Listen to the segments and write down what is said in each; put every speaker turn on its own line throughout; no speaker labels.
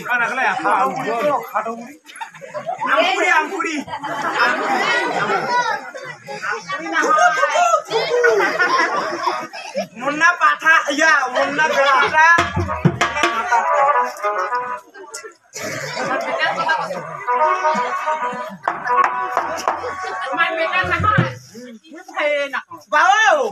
কানা গলে খাটো মুড়ি আমপুরি আমপুরি মুন্না পাঠা ইয়া মুন্না বেটা
My beta na
বাবু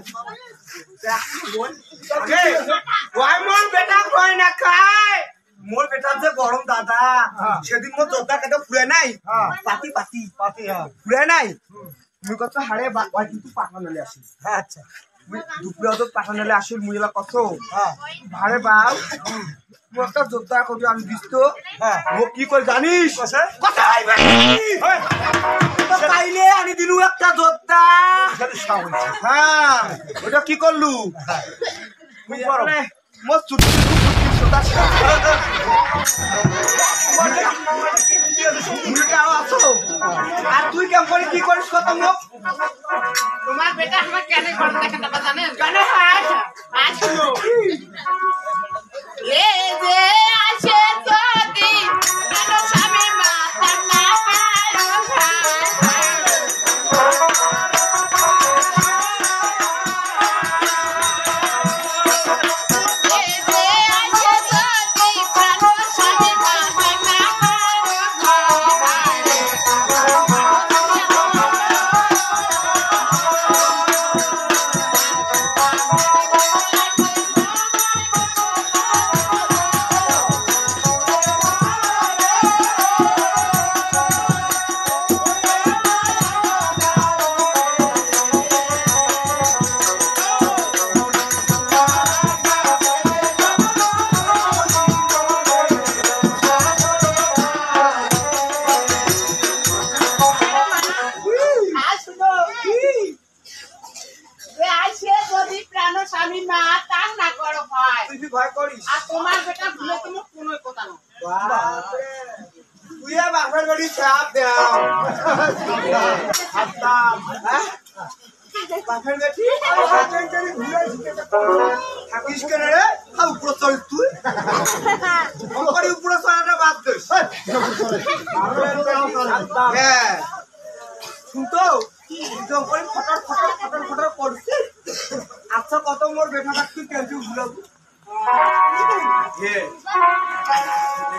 ওই মোর বেটা কই না খায় মোর বেটা যে গরম দাদা সেদিন মোর জোতা কেটে ফুরে নাই পাতি পাতি পাতি ফুরে নাই মুই কত হাড়ে ওই কিন্তু পাঠানলে আসি আচ্ছা দুপুরে তো পাঠানলে আসিল মুই এলা কত ভাড়ে বাপ মোর তো জোতা কবি আমি দিস্তো ও কি কই জানিস কথা আইবে তো পাইলে আনি দিলু একটা জোতা হ্যাঁ ওটা কি করলু মুই বলে মোর চুটি জোতা আর তুই কেমন করে কি করিস কত মুখ
তোমার বেটা আমার কেন করে দেখেন না জানেন
কেন হাস
আসলো এ যে আসে যদি কেন স্বামী মাথা না তোমার বেটা ভুলে তুমি কোন কথা না
তুই বাপের বাড়ি চাপ দাও বাপের বেটি থাকিস কেন রে উপরে চল তুই উপরে চলাটা বাদ দিস হ্যাঁ শুনতো জঙ্গলে ফটর ফটর ফটর ফটর করছি আচ্ছা কত মোর বেটা থাকতি কেন তুই ভুলাবো
আসে যদি